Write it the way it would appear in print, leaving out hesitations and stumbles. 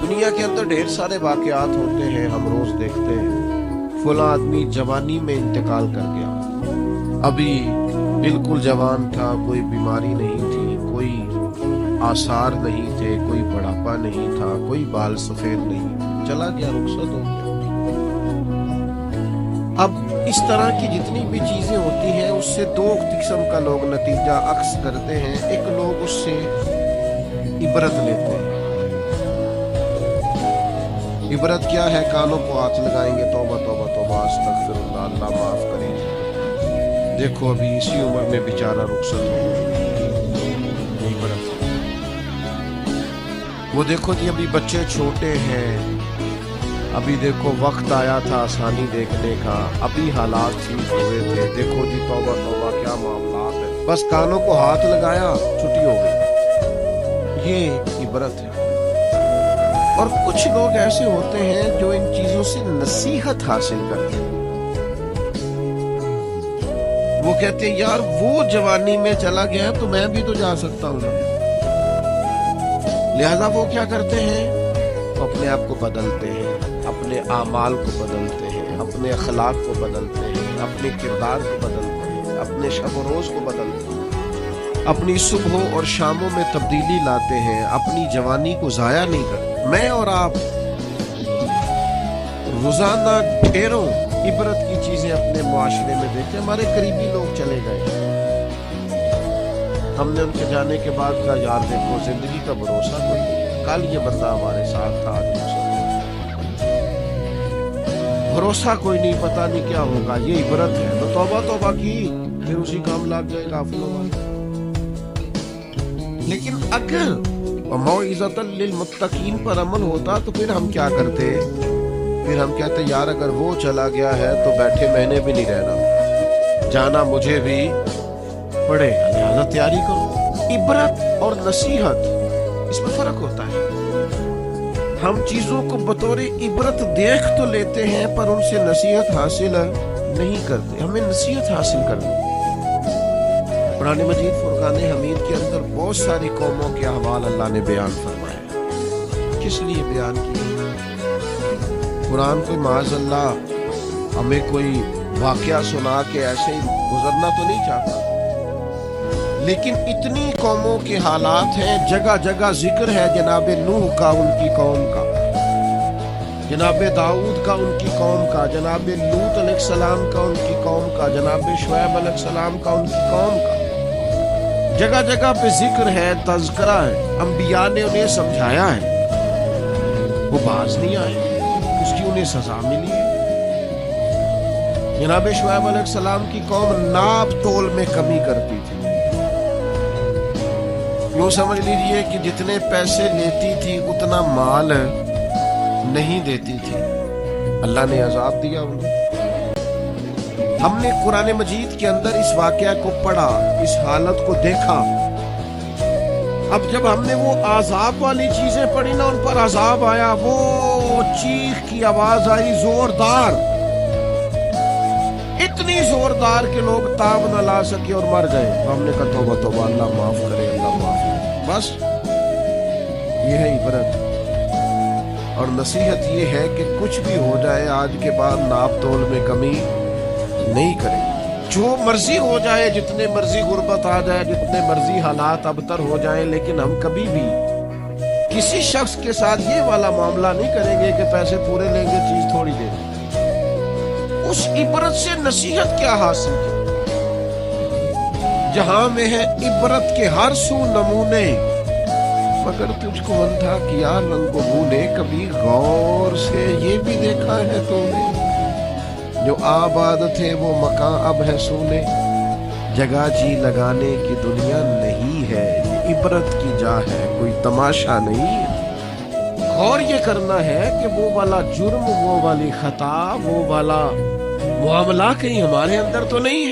دنیا کے اندر ڈھیر سارے واقعات ہوتے ہیں، ہم روز دیکھتے ہیں فلاں آدمی جوانی میں انتقال کر گیا، ابھی بالکل جوان تھا، کوئی بیماری نہیں تھی، کوئی آثار نہیں تھے، کوئی بڑھاپا نہیں تھا، کوئی بال سفید نہیں، چلا گیا، رخصت ہو گیا۔ اب اس طرح کی جتنی بھی چیزیں ہوتی ہیں اس سے دو قسم کا لوگ نتیجہ اخذ کرتے ہیں۔ ایک لوگ اس سے عبرت لیتے ہیں۔ عبرت کیا ہے؟ کانوں کو ہاتھ لگائیں گے، توبہ توبہ توبہ استغفر اللہ، اللہ معاف کرے، دیکھو ابھی اسی عمر میں بیچارہ رخصت ہو گیا، عبرت ہے۔ وہ دیکھو جی ابھی بچے چھوٹے ہیں، ابھی دیکھو وقت آیا تھا آسانی دیکھنے کا، ابھی حالات ٹھیک ہوئے تھے، دیکھو جی توبہ توبہ کیا معاملات ہے، بس کانوں کو ہاتھ لگایا، چھٹی ہو گئی، یہ عبرت ہے۔ اور کچھ لوگ ایسے ہوتے ہیں جو ان چیزوں سے نصیحت حاصل کرتے ہیں۔ وہ کہتے ہیں یار وہ جوانی میں چلا گیا تو میں بھی تو جا سکتا ہوں نا، لہذا وہ کیا کرتے ہیں؟ وہ اپنے آپ کو بدلتے ہیں، اپنے اعمال کو بدلتے ہیں، اپنے اخلاق کو بدلتے ہیں، اپنے کردار کو بدلتے ہیں، اپنے شب و روز کو بدلتے ہیں، اپنی صبحوں اور شاموں میں تبدیلی لاتے ہیں، اپنی جوانی کو ضائع نہیں کرتے۔ میں اور آپ روزانہ ڈھیروں عبرت کی چیزیں اپنے معاشرے میں دیکھتے ہیں۔ ہمارے قریبی لوگ چلے گئے، ہم نے ان کے جانے کے بعد کہا یار دیکھو زندگی کا بھروسہ کوئی نہیں، کل یہ بندہ ہمارے ساتھ تھا، آج بھروسہ کوئی نہیں، پتہ نہیں کیا ہوگا، یہ عبرت ہے۔ تو توبہ توبہ کی، پھر اسی کام لگ گئے غافلوں والے۔ لیکن اگر موعظۃ للمتقین پر عمل ہوتا تو پھر ہم کیا کرتے؟ پھر ہم کہتے یار اگر وہ چلا گیا ہے تو بیٹھے میں نے بھی نہیں رہنا، جانا مجھے بھی پڑے گا، لہذا تیاری کرو۔ عبرت اور نصیحت اس میں فرق ہوتا ہے۔ ہم چیزوں کو بطور عبرت دیکھ تو لیتے ہیں پر ان سے نصیحت حاصل نہیں کرتے۔ ہمیں نصیحت حاصل کرنی۔ قرآن مجید فرقان حمید کے اندر بہت ساری قوموں کے احوال اللہ نے بیان فرمائے۔ کس لیے بیان کیے؟ قرآن کوئی معاذ اللہ ہمیں کوئی واقعہ سنا کے ایسے ہی گزرنا تو نہیں چاہتا، لیکن اتنی قوموں کے حالات ہیں، جگہ جگہ ذکر ہے جناب نوح کا ان کی قوم کا، جناب داؤد کا ان کی قوم کا، جناب لوط علیہ السلام کا ان کی قوم کا، جناب شعیب علیہ السلام کا ان کی قوم کا، جگہ جگہ پہ ذکر ہے، تذکرہ ہے، انبیاء نے انہیں سمجھایا ہے، وہ باز نہیں آئے، اس کی انہیں سزا ملی ہے۔ جناب شعیب علیہ السلام کی قوم ناپ تول میں کمی کرتی تھی، یوں سمجھ لیجئے کہ جتنے پیسے لیتی تھی اتنا مال نہیں دیتی تھی، اللہ نے عذاب دیا انہیں۔ ہم نے قرآن مجید کے اندر اس واقعہ کو پڑھا، اس حالت کو دیکھا، اب جب ہم نے وہ عذاب والی چیزیں پڑھی نا، ان پر عذاب آیا، وہ چیخ کی آواز آئی زوردار، اتنی زوردار کہ لوگ تاب نہ لا سکے اور مر گئے۔ ہم نے کہا توبہ توبہ، اللہ معاف کرے، اللہ معاف کرے۔ بس یہ ہے عبرت اور نصیحت، یہ ہے کہ کچھ بھی ہو جائے آج کے بعد ناپ تول میں کمی نہیں کرے، جو مرضی ہو جائے، جتنے مرضی غربت آ جائے، جتنے مرضی حالات ابتر ہو جائیں، لیکن ہم کبھی بھی کسی شخص کے ساتھ یہ والا معاملہ نہیں کریں گے کہ پیسے پورے لیں گے چیز تھوڑی دے دیں۔ اس عبرت سے نصیحت کیا حاصل کی؟ جہاں میں ہے عبرت کے ہر سو نمونے، مگر تجھ کو اندھا کیا رنگ بو نے، کبھی غور سے یہ بھی دیکھا ہے تو نے، جو آباد تھے وہ مکان اب ہے سونے، جگہ جی لگانے کی دنیا نہیں ہے، یہ عبرت کی جا ہے، کوئی تماشا نہیں ہے۔ غور یہ کرنا ہے کہ وہ والا جرم، وہ والی خطا، وہ والا معاملہ کہیں ہمارے اندر تو نہیں ہے۔